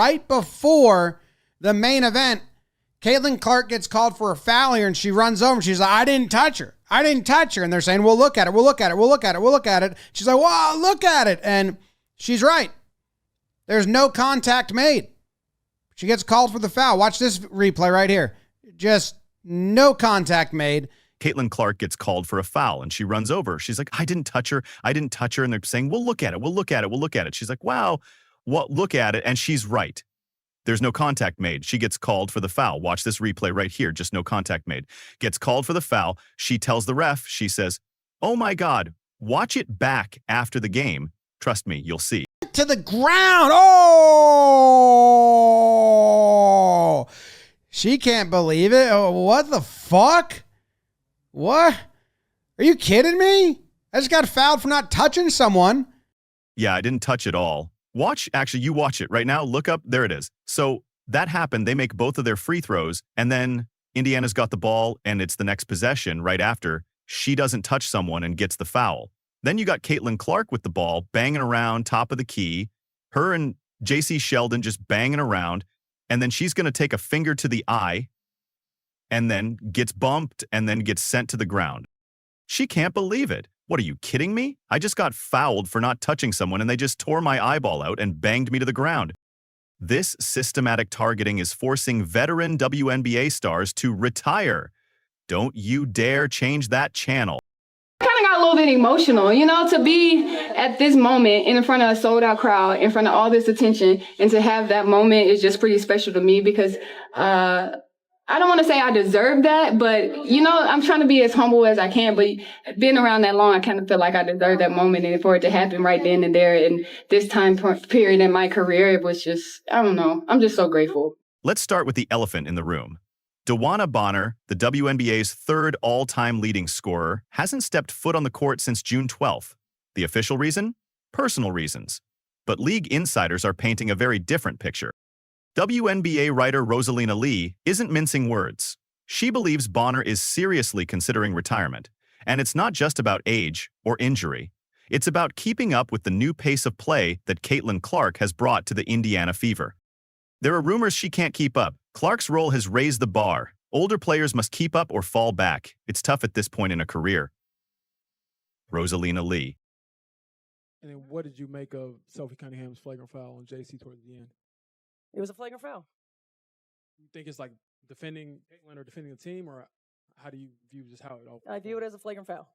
Right before the main event, Caitlin Clark gets called for a foul here, and she runs over and she's like, I didn't touch her. I didn't touch her. And they're saying, well, look at it. We'll look at it. We'll look at it. We'll look at it. She's like, wow, look at it. And she's right. There's no contact made. She gets called for the foul. Watch this replay right here. Just no contact made. Caitlin Clark gets called for a foul and she runs over. She's like, I didn't touch her. I didn't touch her. And they're saying, we'll look at it. We'll look at it. We'll look at it. She's like, wow, what? Look at it. And she's right. There's no contact made. She gets called for the foul. Watch this replay right here. Just no contact made. Gets called for the foul. She tells the ref, she says, oh my God, watch it back after the game. Trust me, you'll see. To the ground. Oh, she can't believe it. Oh, what the fuck? What? Are you kidding me? I just got fouled for not touching someone. Yeah, I didn't touch it all. Watch, actually, you watch it right now. Look up. There it is. So that happened. They make both of their free throws, and then Indiana's got the ball, and it's the next possession right after. She doesn't touch someone and gets the foul. Then you got Caitlin Clark with the ball, banging around top of the key. Her and J.C. Sheldon just banging around, and then she's going to take a finger to the eye, and then gets bumped, and then gets sent to the ground. She can't believe it. What, are you kidding me? I just got fouled for not touching someone, and they just tore my eyeball out and banged me to the ground. This systematic targeting is forcing veteran WNBA stars to retire. Don't you dare change that channel. Kind of got a little bit emotional, you know, to be at this moment in front of a sold out crowd, in front of all this attention, and to have that moment is just pretty special to me because I don't want to say I deserve that, but, you know, I'm trying to be as humble as I can, but being around that long, I kind of feel like I deserve that moment, and for it to happen right then and there in this time period in my career, it was just, I don't know, I'm just so grateful. Let's start with the elephant in the room. DeWanna Bonner, the WNBA's third all-time leading scorer, hasn't stepped foot on the court since June 12th. The official reason? Personal reasons. But league insiders are painting a very different picture. WNBA writer Rosalina Lee isn't mincing words. She believes Bonner is seriously considering retirement. And it's not just about age or injury. It's about keeping up with the new pace of play that Caitlin Clark has brought to the Indiana Fever. There are rumors she can't keep up. Clark's role has raised the bar. Older players must keep up or fall back. It's tough at this point in a career. Rosalina Lee. And then what did you make of Sophie Cunningham's flagrant foul on JC towards the end? It was a flagrant foul. You think it's like defending Caitlin or defending the team, or how do you view just how it all? I view it as a flagrant foul.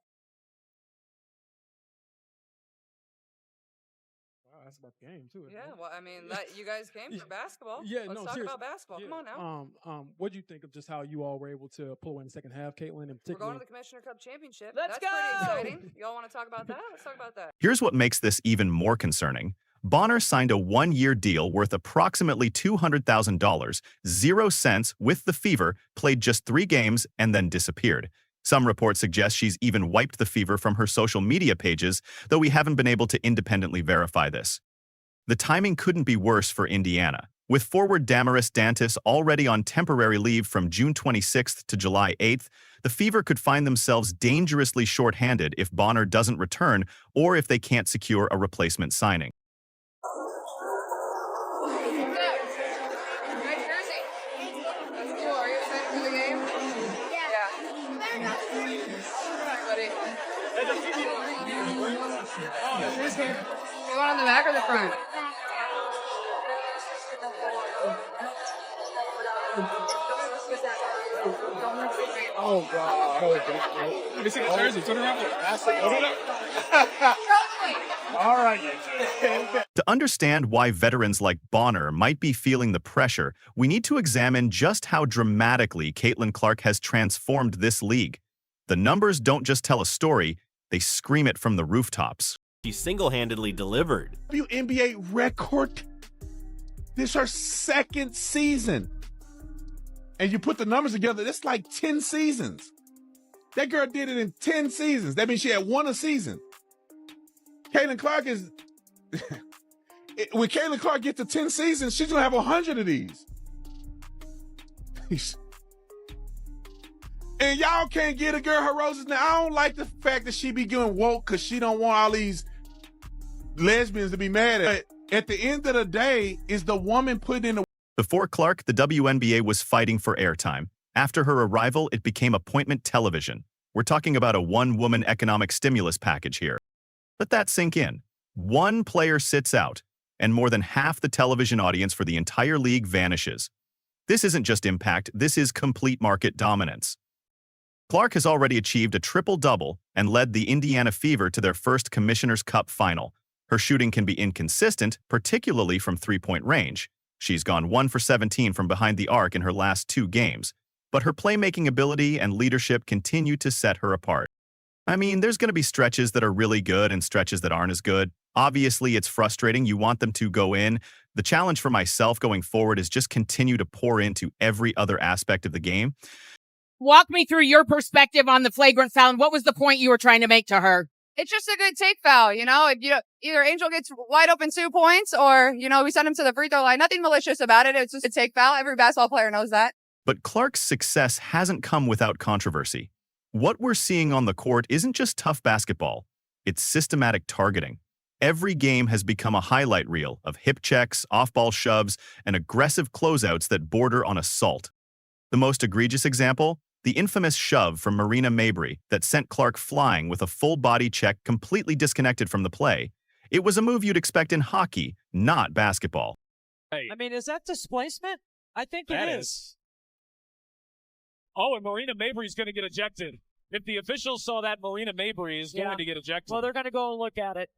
Wow, that's about the game too. Yeah, well, I mean, that you guys came for basketball. Yeah, Let's talk about basketball. Yeah. Come on now. What do you think of just how you all were able to pull away in the second half, Caitlin, and We're particularly? going to the Commissioner Cup Championship. Let's That's go! pretty exciting. Y'all want to talk about that? Let's talk about that. Here's what makes this even more concerning. Bonner signed a one-year deal worth approximately $200,000, 0 cents with the Fever, played just 3 games, and then disappeared. Some reports suggest she's even wiped the Fever from her social media pages, though we haven't been able to independently verify this. The timing couldn't be worse for Indiana. With forward Damaris Dantas already on temporary leave from June 26th to July 8th, the Fever could find themselves dangerously short-handed if Bonner doesn't return or if they can't secure a replacement signing. You want on the back or the front? Oh God! Let me see the jersey. Turn around. All right. To understand why veterans like Bonner might be feeling the pressure, we need to examine just how dramatically Caitlin Clark has transformed this league. The numbers don't just tell a story, they scream it from the rooftops. She single-handedly delivered. WNBA record. This is her second season. And you put the numbers together, that's like 10 seasons. That girl did it in 10 seasons. That means she had 1 a season. Caitlin Clark is... when Caitlin Clark gets to 10 seasons, she's going to have 100 of these. And y'all can't get a girl her roses. Now, I don't like the fact that she be getting woke because she don't want all these lesbians to be mad at it. At the end of the day, is the woman putting in the Before Clark, the WNBA was fighting for airtime. After her arrival, it became appointment television. We're talking about a one-woman economic stimulus package here. Let that sink in. One player sits out, and more than half the television audience for the entire league vanishes. This isn't just impact, this is complete market dominance. Clark has already achieved a triple-double and led the Indiana Fever to their first Commissioner's Cup final. Her shooting can be inconsistent, particularly from three-point range. She's gone 1 for 17 from behind the arc in her last 2 games, but her playmaking ability and leadership continue to set her apart. I mean, there's going to be stretches that are really good and stretches that aren't as good. Obviously, it's frustrating. You want them to go in. The challenge for myself going forward is just continue to pour into every other aspect of the game. Walk me through your perspective on the flagrant foul, and what was the point you were trying to make to her? It's just a good take foul, you know? Either Angel gets wide open 2 points or, we send him to the free throw line. Nothing malicious about it. It's just a take foul. Every basketball player knows that. But Clark's success hasn't come without controversy. What we're seeing on the court isn't just tough basketball. It's systematic targeting. Every game has become a highlight reel of hip checks, off-ball shoves, and aggressive closeouts that border on assault. The most egregious example? The infamous shove from Marina Mabrey that sent Clark flying with a full-body check completely disconnected from the play. It was a move you'd expect in hockey, not basketball. I mean, is that displacement? I think it is. Oh, and Marina Mabrey's going to get ejected. If the officials saw that, Marina Mabrey is going to get ejected. Well, they're going to go and look at it.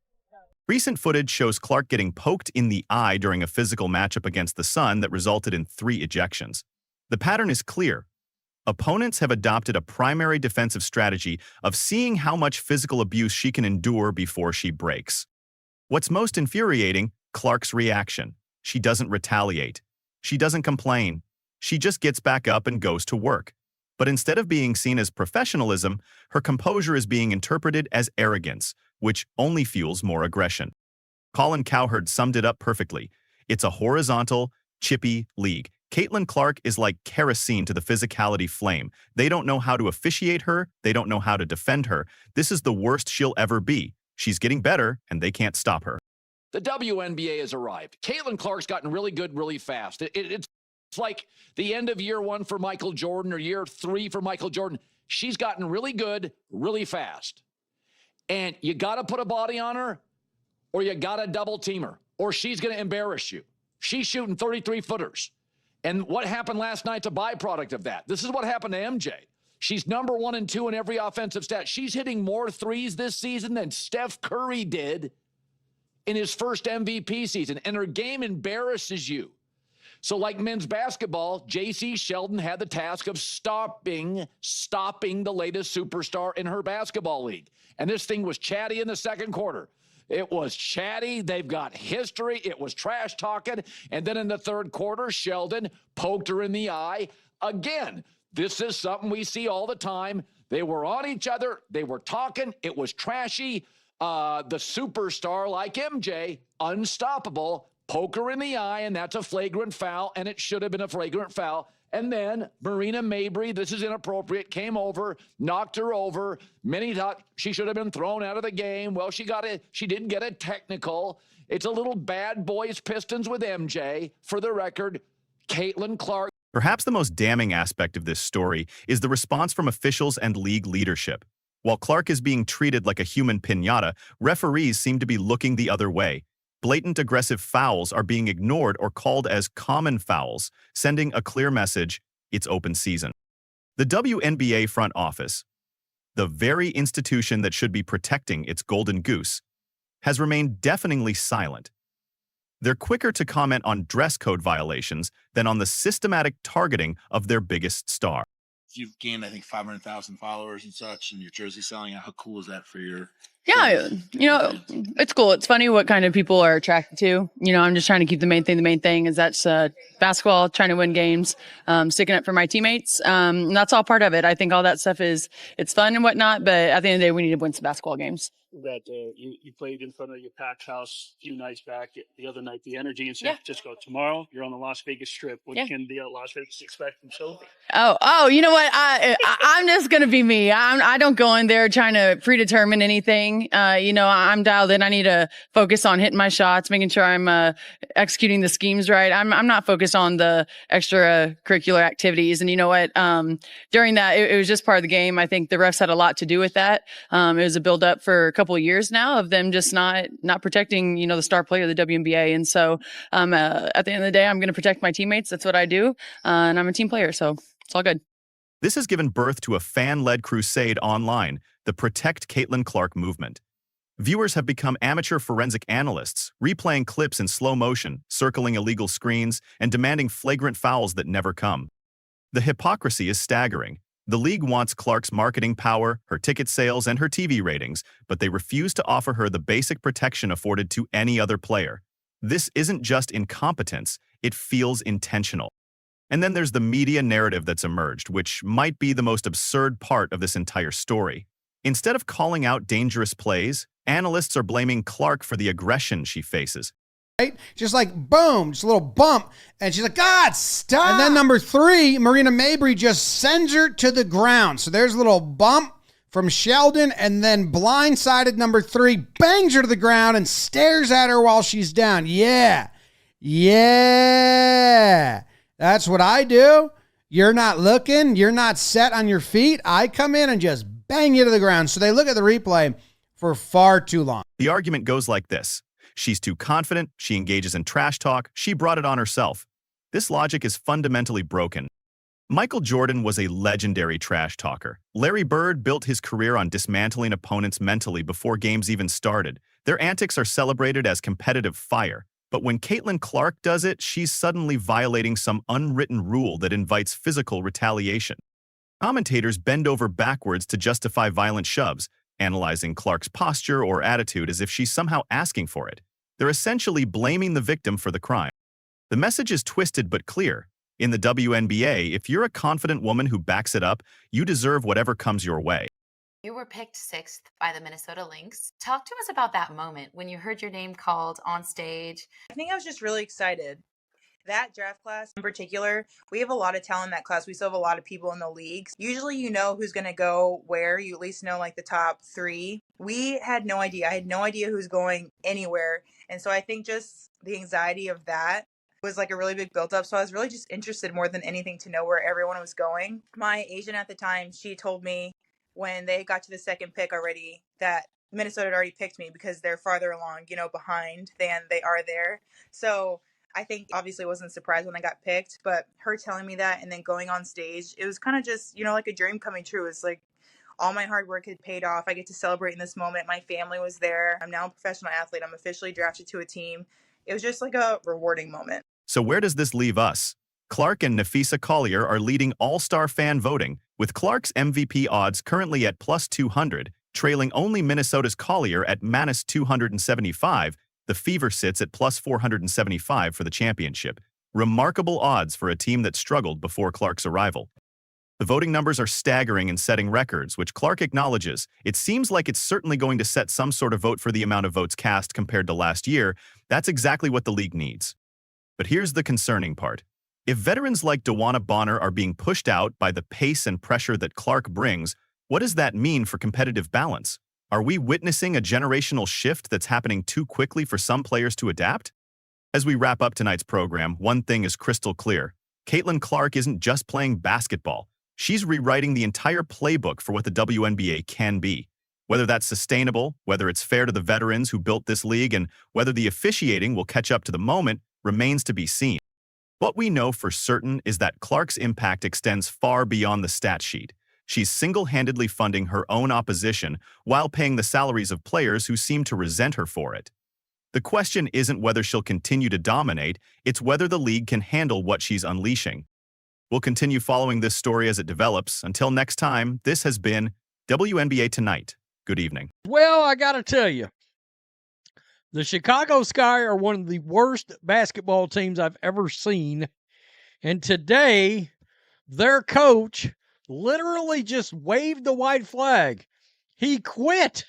Recent footage shows Clark getting poked in the eye during a physical matchup against the Sun that resulted in 3 ejections. The pattern is clear. Opponents have adopted a primary defensive strategy of seeing how much physical abuse she can endure before she breaks. What's most infuriating? Clark's reaction. She doesn't retaliate. She doesn't complain. She just gets back up and goes to work. But instead of being seen as professionalism, her composure is being interpreted as arrogance, which only fuels more aggression. Colin Cowherd summed it up perfectly. It's a horizontal, chippy league. Caitlin Clark is like kerosene to the physicality flame. They don't know how to officiate her. They don't know how to defend her. This is the worst she'll ever be. She's getting better, and they can't stop her. The WNBA has arrived. Caitlin Clark's gotten really good really fast. It's like the end of year 1 for Michael Jordan or year 3 for Michael Jordan. She's gotten really good really fast. And you got to put a body on her, or you got to double team her, or she's going to embarrass you. She's shooting 33-footers. And what happened last night's a byproduct of that. This is what happened to MJ. She's number 1 and 2 in every offensive stat. She's hitting more threes this season than Steph Curry did in his first MVP season. And her game embarrasses you. So like men's basketball, J.C. Sheldon had the task of stopping the latest superstar in her basketball league. And this thing was chatty in the second quarter. It was chatty. They've got history. It was trash talking. And then in the third quarter, Sheldon poked her in the eye again. This is something we see all the time. They were on each other. They were talking. It was trashy. The superstar like MJ, unstoppable, poke her in the eye, and that's a flagrant foul, and it should have been a flagrant foul. And then Marina Mabrey, this is inappropriate, came over, knocked her over. Many thought she should have been thrown out of the game. Well, she didn't get a technical. It's a little bad boys Pistons with MJ. For the record, Caitlin Clark. Perhaps the most damning aspect of this story is the response from officials and league leadership. While Clark is being treated like a human piñata, referees seem to be looking the other way. Blatant aggressive fouls are being ignored or called as common fouls, sending a clear message: it's open season. The WNBA front office, the very institution that should be protecting its golden goose, has remained deafeningly silent. They're quicker to comment on dress code violations than on the systematic targeting of their biggest star. You've gained, I think, 500,000 followers and such, and your jersey selling out. How cool is that for your... Yeah, it's cool. It's funny what kind of people are attracted to. I'm just trying to keep the main thing. The main thing is that's basketball, trying to win games, sticking up for my teammates. And that's all part of it. I think all that stuff it's fun and whatnot, but at the end of the day, we need to win some basketball games. that you played in front of your packed house a few nights back. The other night, the energy in San Francisco. Tomorrow, you're on the Las Vegas Strip. What can the Las Vegas expect from Sylvie? Oh, you know what? I'm just going to be me. I don't go in there trying to predetermine anything. I'm dialed in. I need to focus on hitting my shots, making sure I'm executing the schemes right. I'm not focused on the extracurricular activities. And you know what? During that, it was just part of the game. I think the refs had a lot to do with that. It was a build up for a couple of years now of them just not protecting, the star player of the WNBA. And so at the end of the day, I'm going to protect my teammates. That's what I do. And I'm a team player. So it's all good. This has given birth to a fan-led crusade online, the Protect Caitlin Clark movement. Viewers have become amateur forensic analysts, replaying clips in slow motion, circling illegal screens, and demanding flagrant fouls that never come. The hypocrisy is staggering. The league wants Clark's marketing power, her ticket sales, and her TV ratings, but they refuse to offer her the basic protection afforded to any other player. This isn't just incompetence, it feels intentional. And then there's the media narrative that's emerged, which might be the most absurd part of this entire story. Instead of calling out dangerous plays, analysts are blaming Clark for the aggression she faces. Right? Just like, boom, just a little bump. And she's like, God, stop. And then number 3, Marina Mabrey just sends her to the ground. So there's a little bump from Sheldon, and then blindsided number 3, bangs her to the ground and stares at her while she's down. Yeah. That's what I do. You're not looking. You're not set on your feet. I come in and just bang you to the ground. So they look at the replay for far too long. The argument goes like this. She's too confident. She engages in trash talk. She brought it on herself. This logic is fundamentally broken. Michael Jordan was a legendary trash talker. Larry Bird built his career on dismantling opponents mentally before games even started. Their antics are celebrated as competitive fire. But when Caitlin Clark does it, she's suddenly violating some unwritten rule that invites physical retaliation. Commentators bend over backwards to justify violent shoves, analyzing Clark's posture or attitude as if she's somehow asking for it. They're essentially blaming the victim for the crime. The message is twisted but clear. In the WNBA, if you're a confident woman who backs it up, you deserve whatever comes your way. You were picked 6th by the Minnesota Lynx. Talk to us about that moment when you heard your name called on stage. I think I was just really excited. That draft class in particular, we have a lot of talent in that class. We still have a lot of people in the leagues. Usually you know who's going to go where. You at least know like the top 3. We had no idea. I had no idea who's going anywhere. And so I think just the anxiety of that was like a really big build up. So I was really just interested more than anything to know where everyone was going. My agent at the time, she told me when they got to the 2nd pick already that Minnesota had already picked me because they're farther along, behind than they are there. So I think obviously wasn't surprised when I got picked, but her telling me that and then going on stage, it was kind of just, like a dream coming true. It's like all my hard work had paid off. I get to celebrate in this moment. My family was there. I'm now a professional athlete. I'm officially drafted to a team. It was just like a rewarding moment. So where does this leave us? Clark and Nafisa Collier are leading all-star fan voting, with Clark's MVP odds currently at plus 200, trailing only Minnesota's Collier at minus 275. The Fever sits at plus 475 for the championship. Remarkable odds for a team that struggled before Clark's arrival. The voting numbers are staggering and setting records, which Clark acknowledges. It seems like it's certainly going to set some sort of vote for the amount of votes cast compared to last year. That's exactly what the league needs. But here's the concerning part. If veterans like DeWanna Bonner are being pushed out by the pace and pressure that Clark brings, what does that mean for competitive balance? Are we witnessing a generational shift that's happening too quickly for some players to adapt? As we wrap up tonight's program, one thing is crystal clear. Caitlin Clark isn't just playing basketball. She's rewriting the entire playbook for what the WNBA can be. Whether that's sustainable, whether it's fair to the veterans who built this league, and whether the officiating will catch up to the moment remains to be seen. What we know for certain is that Clark's impact extends far beyond the stat sheet. She's single-handedly funding her own opposition while paying the salaries of players who seem to resent her for it. The question isn't whether she'll continue to dominate, it's whether the league can handle what she's unleashing. We'll continue following this story as it develops. Until next time, this has been WNBA Tonight. Good evening. Well, I got to tell you, the Chicago Sky are one of the worst basketball teams I've ever seen. And today, their coach literally just waved the white flag. He quit.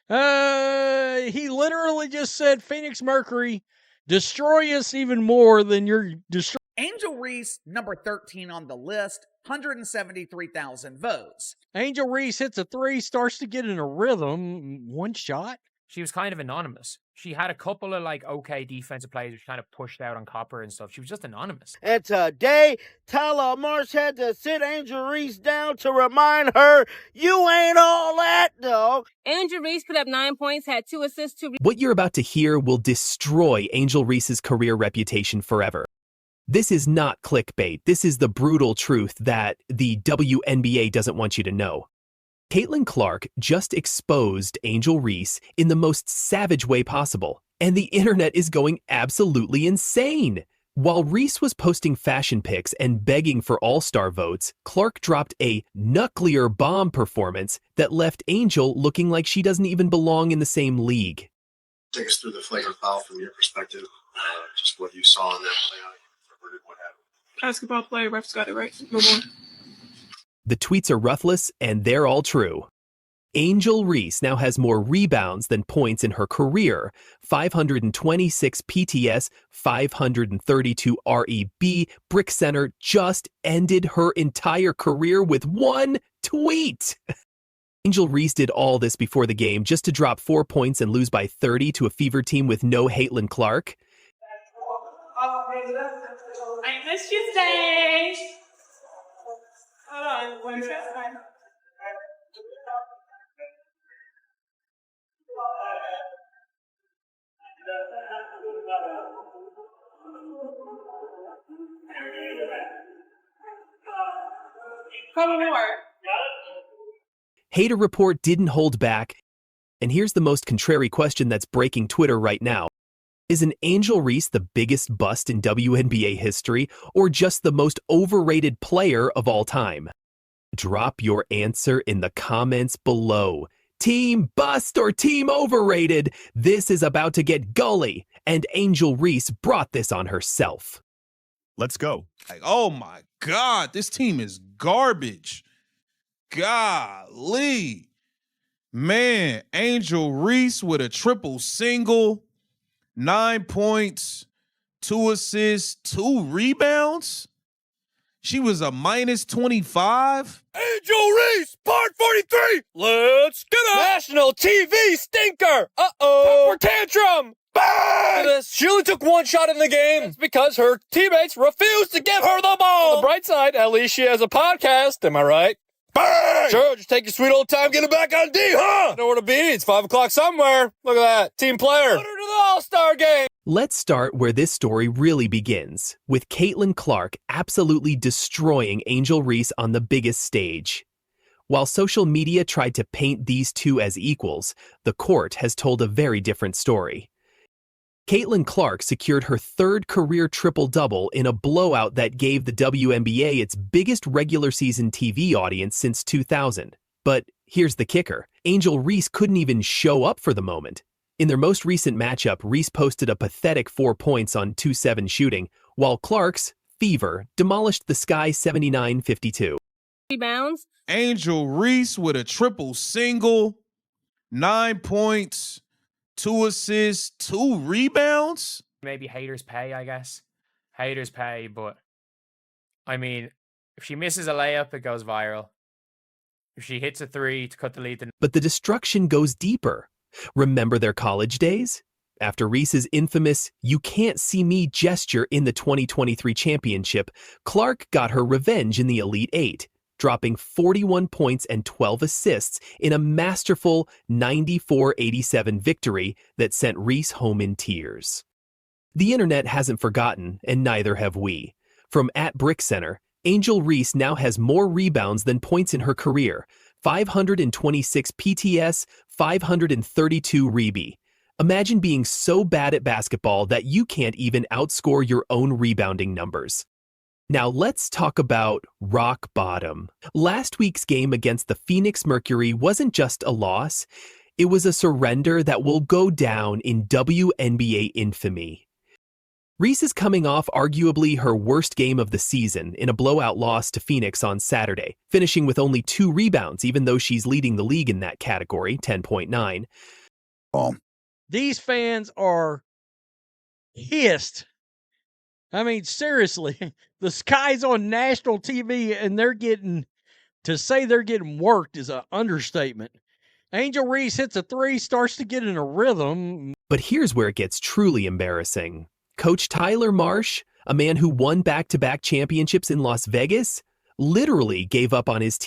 He literally just said, Phoenix Mercury, destroy us even more than you're destroying. Angel Reese, number 13 on the list, 173,000 votes. Angel Reese hits a three, starts to get in a rhythm. One shot. She was kind of anonymous. She had a couple of okay defensive plays which kind of pushed out on Copper and stuff. She was just anonymous. And today, Tyler Marsh had to sit Angel Reese down to remind her, you ain't all that, dog. Angel Reese put up 9 points, had 2 assists, 2. What you're about to hear will destroy Angel Reese's career reputation forever. This is not clickbait. This is the brutal truth that the WNBA doesn't want you to know. Caitlin Clark just exposed Angel Reese in the most savage way possible, and the internet is going absolutely insane. While Reese was posting fashion pics and begging for all-star votes, Clark dropped a nuclear bomb performance that left Angel looking like she doesn't even belong in the same league. Take us through the flagrant foul from your perspective, just what you saw in that play, what happened. Basketball play, refs got it right. Move on. The tweets are ruthless, and they're all true. Angel Reese now has more rebounds than points in her career, 526 PTS, 532 REB. Brick Center just ended her entire career with one tweet. Angel Reese did all this before the game just to drop 4 points and lose by 30 to a Fever team with no Caitlin Clark. I missed you, Sage. Hold on, one second. Couple more. Hater Report didn't hold back, and here's the most contrary question that's breaking Twitter right now. Is an Angel Reese the biggest bust in WNBA history, or just the most overrated player of all time? Drop your answer in the comments below. Team bust or team overrated? This is about to get gully, and Angel Reese brought this on herself. Let's go. Oh my God, this team is garbage. Golly. Man, Angel Reese with a triple single. 9 points, 2 assists, 2 rebounds. She was a minus 25. Angel Reese, part 43. Let's get up. National TV stinker. Uh-oh. Temper tantrum. Bang! She only took 1 shot in the game. It's because her teammates refused to give her the ball. On the bright side, at least she has a podcast. Am I right? Bang! Sure, just take your sweet old time getting back on D, huh? I know where to be. It's 5 o'clock somewhere. Look at that. Team player. Put her to the All-Star game. Let's start where this story really begins, with Caitlin Clark absolutely destroying Angel Reese on the biggest stage. While social media tried to paint these two as equals, the court has told a very different story. Caitlin Clark secured her 3rd career triple-double in a blowout that gave the WNBA its biggest regular season TV audience since 2000. But here's the kicker. Angel Reese couldn't even show up for the moment. In their most recent matchup, Reese posted a pathetic 4 points on 2-7 shooting, while Clark's Fever demolished the Sky 79-52. Rebounds. Angel Reese with a triple single, 9 points, 2 assists, 2 rebounds. Maybe haters pay, I guess. Haters pay, but I mean, if she misses a layup, it goes viral. If she hits a 3 to cut the lead, then... But the destruction goes deeper. Remember their college days? After Reese's infamous "you can't see me" gesture in the 2023 championship, Clark got her revenge in the Elite Eight, dropping 41 points and 12 assists in a masterful 94-87 victory that sent Reese home in tears. The internet hasn't forgotten, and neither have we. From @BrickCenter, Angel Reese now has more rebounds than points in her career, 526 PTS, 532 REB. Imagine being so bad at basketball that you can't even outscore your own rebounding numbers. Now let's talk about rock bottom. Last week's game against the Phoenix Mercury wasn't just a loss, it was a surrender that will go down in WNBA infamy. Reese is coming off arguably her worst game of the season in a blowout loss to Phoenix on Saturday, finishing with only 2 rebounds, even though she's leading the league in that category, 10.9. These fans are pissed. I mean, seriously, the Sky's on national TV and to say they're getting worked is an understatement. Angel Reese hits a 3, starts to get in a rhythm. But here's where it gets truly embarrassing. Coach Tyler Marsh, a man who won back-to-back championships in Las Vegas, literally gave up on his team.